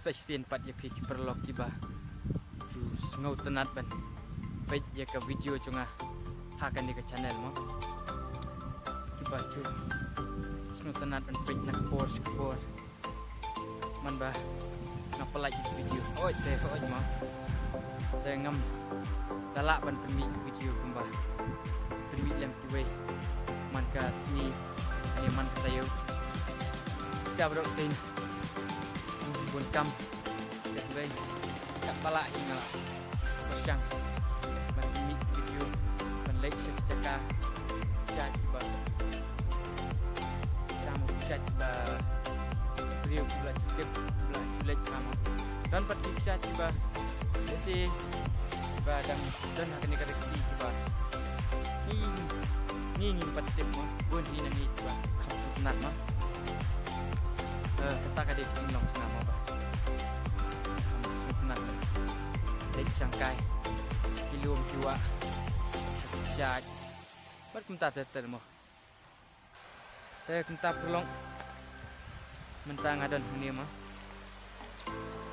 sesien pat ya pi perlok kiba ju ngau tenat ban page ya ka video chunga hakan di ke channel mo kiba ju ngau tenat ban page nak por man ba ngapalai video oi ma te ngam dalak ban pemi video kumba pemi lem kiwe man ka sini ani man ka tayo kita bro tin bun kam dan baik tak balak hingga bersyang pemi video ban like cakap chat ba kamu chat ba video pula cukup pula culik kamu dan pati chat ba jadi badang dan akan dikoreksi coba ni patip mo bun ni nani coba kamu tenat mah kata kade tinglong sana mo ba kamu tenat lek sangkai sekilom jiwa chat bar kumta teter mo kumta perlong mentang adon ni mah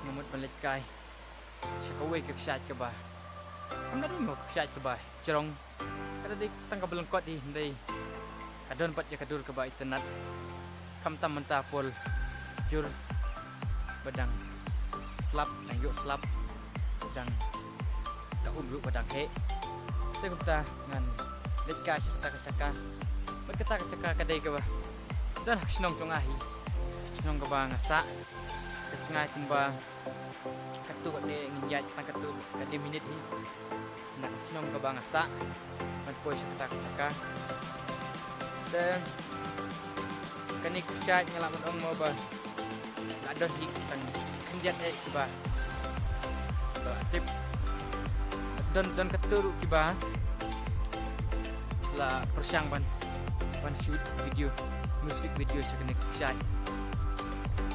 ngamut balik kai sekawe ke chat ke ba amna di mo chat ke ba cerong kada di tangka belengkot di ndai kadon pat ya kadur ke ba internet kam tam menta pol jur badang slap nang yuk slap badang ka ulu badang he te kumta ngan lekka caka ber kata caka kadai ke ba dan hak sinong cong ahi sinong ke ba ngasa kecengai kumba katu ni nginjat tang katu kadi minit ni nak sinong ka bangsa man poy sa kata dan kani kecai nyala mon mo ba adon di tang kinjat ba tip don katuru kiba la persyang ban shoot video music video sa kani kecai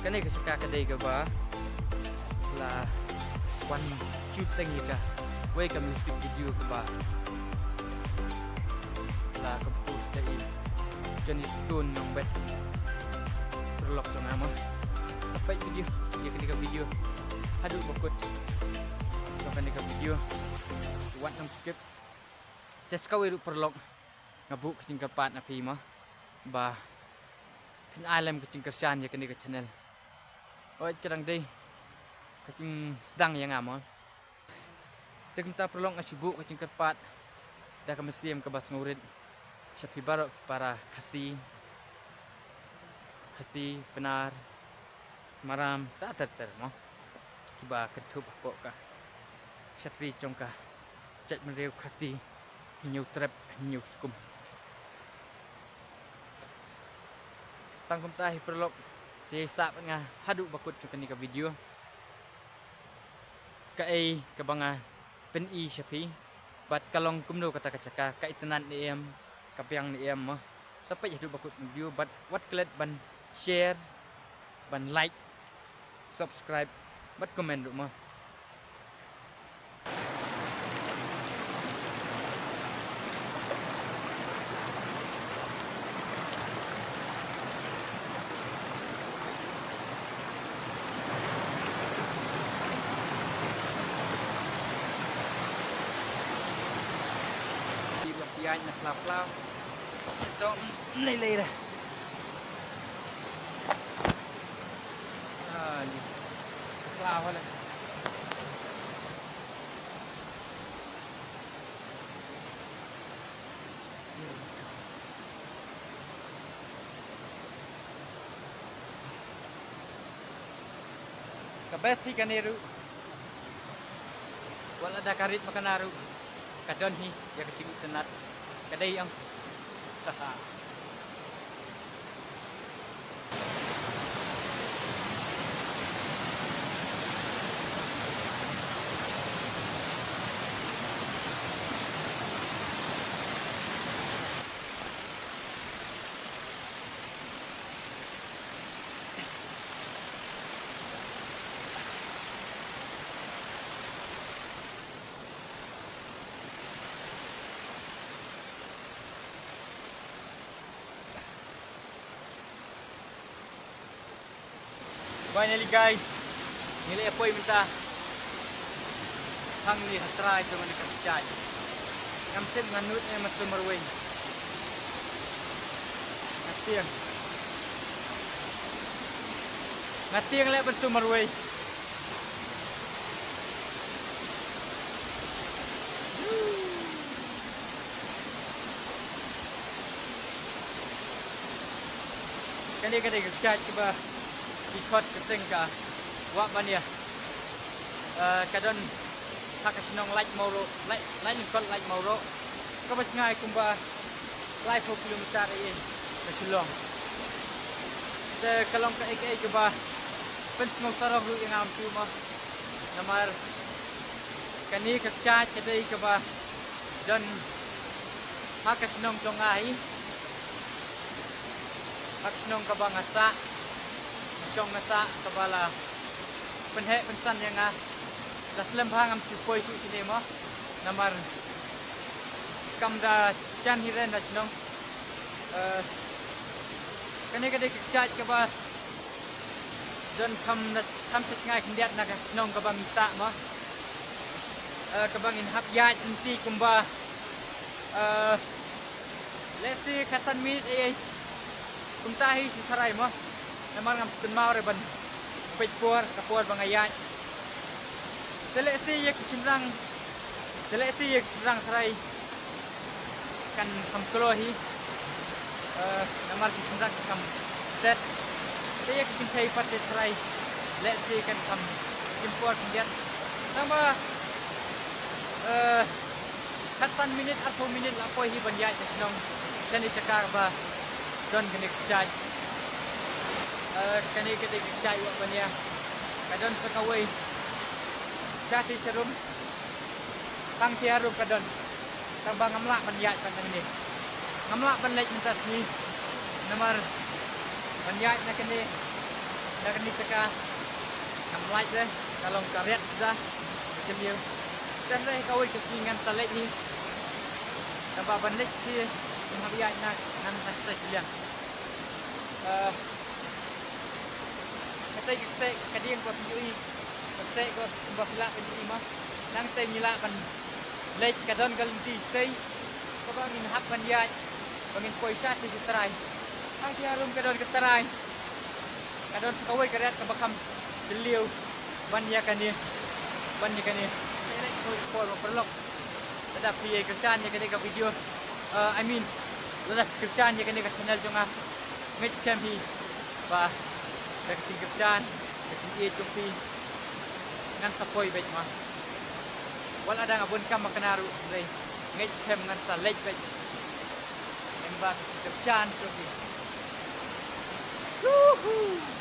kani kesaka kadai ka ba la one shooting ka way ka music video ka ba la ka post dai Johnny Stone ng bet perlok sa nama tapay video ya kani ka video hadu bakut so kani ka video wat nam skip tes ka way perlok ngabu kesingkapan api mah ba pin alam kesingkersan ya kani ka channel oi kadang dei kacing sedang yang amo kita perlu ngasibuk kacing kerpat dah kemestiam ke bas ngurid syafi barok para kasih benar maram tak terter mo coba ketup pok ka syafi congka cek mereu kasih new trap new skum tangkum tahi perlu desa nga hadu bakut cukan ni ka video kai kabanga pen i syafi bat kalong kumno kata kacaka kai tenan ni em kapyang ni em mah sampai hadu bakut video bat wat klet ban share ban like subscribe bat komen duk mah anh là lạp lao cho lê này lao hơn này kabesi kaneru wala ada karit makanaru kadon hi ya kecil tenat kadai yang Finally guys, Nilai apa minta hang ni hatrai tu mana kerja. Ngam sip nganut ni mas sumerwing. Ngatiang le ben sumerwing. Kani kani kerja coba ikut ketingka wak bania kadon hakasinong like mauro like ikut like mauro ko ba ngai kumba like 4 kilometer ini ke Shillong te kalong ka ek coba pen smong sarong ru yang am tu mah namar kani kerja kedai coba dan hakasinong tongai Aksnong kabang asa, masyong asa kabala penhe pensan yang das lembang am supoi su sini mo namar kamda chan hiren aksnong kane kade kichat kaba don kam set ngai kindiat nak aksnong kabang misa mo kabang in hap yat inti kumba let's see katan minute Kumtahi si saray mo naman ngam tunmaw reban pejpor kapor bangayat dele siyak simrang saray kan kam kolohi namar simrang kam set siyak kintai pat saray le si kan kam simpor kindiat sama katan minit atau minit lapoi hi banyat senong seni cakar ba don kene kecai kene kete kecai wak bania kadon sekawai jati serum tang tiarum kadon tambang ngamlak banyat kan ini ngamlak banlek mentas ni namar banyat nak kene cakar ngamlak deh kalau karet dah macam dia dan deh kawai kesingan talek ni tambah banlek si Mabiyak na nan hasta sila. Katay kadiyan ko piui. Katay ko bakla piui ma. Nang tay nila kan late kadon galinti stay. Ko ba min hap kan ya. Bangin poisa si taray. Ang tiarum kadon kataray. Kadon kaway karet ka bakam diliw. Banya kani. Ini ko perlok. Ada piye kerjaan ya kani ka video. I mean, wala kerjaan ya kani ka channel jo nga match camp hi ba nagting kerjaan nagting pi ngan sapoy bet ma wala ada nga bon kam makanaro dai match camp ngan sa late bet en ba kerjaan jo hi woohoo.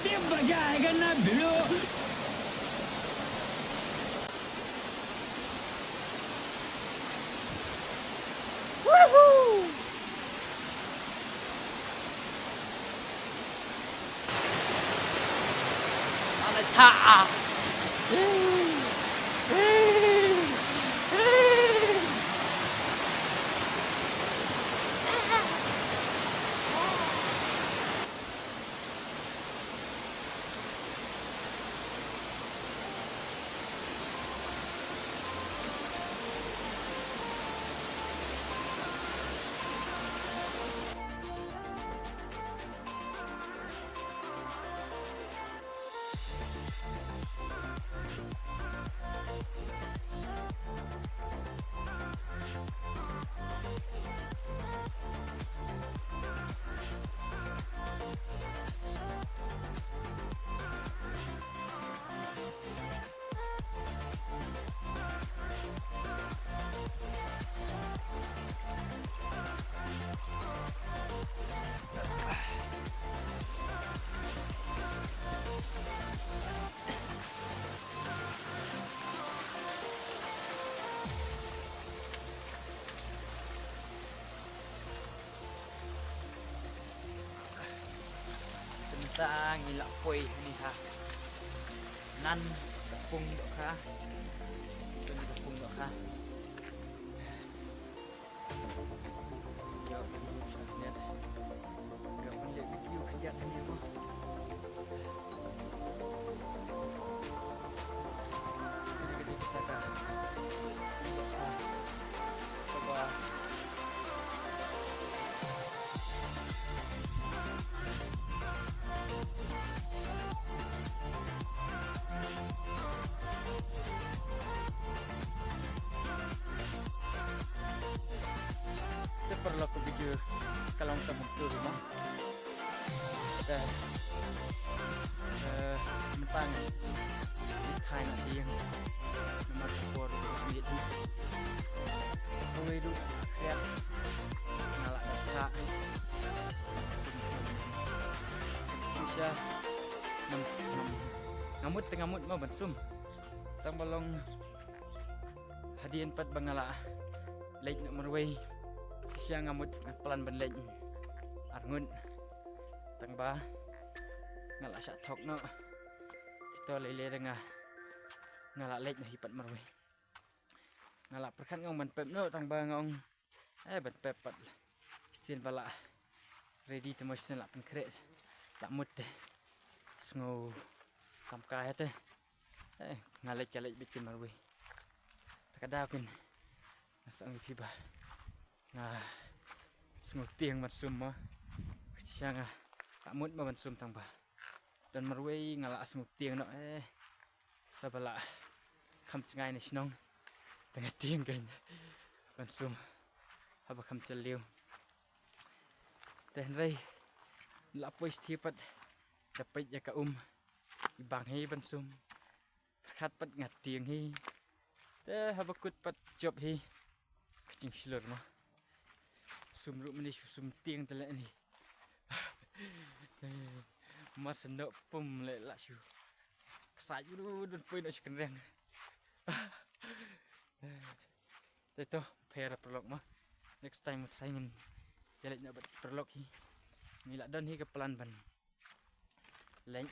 अभी मजा आएगा ना भिड़ो na taa. Tentang ilak poi ni ha. Nan tepung dok ha. Tepung dok ha. Jauh lihat. Gak boleh video kejat ni apa. Jadi kita dah. Coba. Perlu aku video kalau kita bentuk rumah dan tentang kain nanti yang nomor 4 itu itu lihat ngalak data bisa ngamut mau bensum tang balong hadian pat bangala late nomor way siya ngamut pelan benlej arngun tang ba ngala sa thok no ito lele nga ngala lej na hipat marwe ngala perkan ngong man pep no tang ba ngong ban pep pat sin bala ready to motion la pen kre la mut sngo kam ka hete ngala kalej bikin marwe takada kin asang piba nah sungguh tiang matsum mah siang amut mah matsum tang ba dan marwei ngala sungguh tiang no sabala kam cengai ni snong tengah tiang kan matsum haba kam celiu teh rei la pois tipat dapat ya ka ibang hi matsum khat pat ngat tiang hi teh haba kut pat job hi kecing silur mah sumru meni sum tiang tele ni mas ndok pum le la siu sai du dun poi no sikenreng teto pera prolog mah next time saya ingin jalan nak buat prolog hi ngilak don hi ke pelan ban leng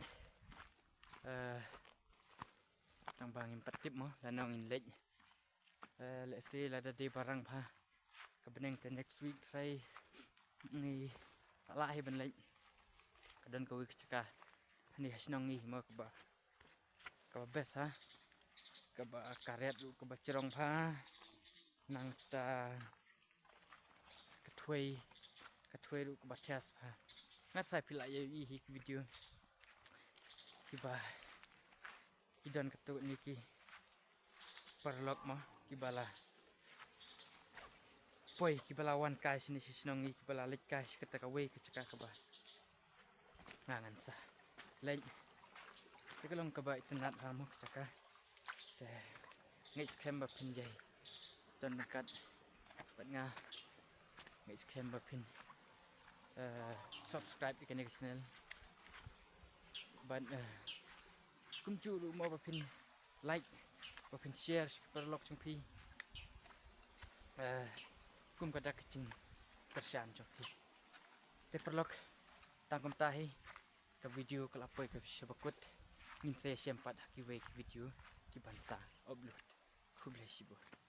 tang bangin patip mah lanong in leng let's see lada di barang pha kebeneng the next week saya ni lah hi ban leng kadon ko week caka ni hasnong ni mo ka best ha ka ba karet ka ba cerong pha nang ta kathui ru ka ba test pha ngat sai pila ye hi video kiba idon katu niki perlok mah kibala poi kibala wan kai sini sinong ni kibala lek kai kata ka we kecaka ka ba ngangan sa leng tekalong ka ba itanat ha mo kecaka te ngai skem ba pin jai ton kat pat nga ngai skem ba pin subscribe ikan ni channel ban kum chu lu mo ba pin like ba pin share perlok chung pi kum kada kecing persian joki te perlok tangkum tahi ke video kelapoi ke syabakut Ngin saya sempat haki video ki bansa upload. Ku bless you.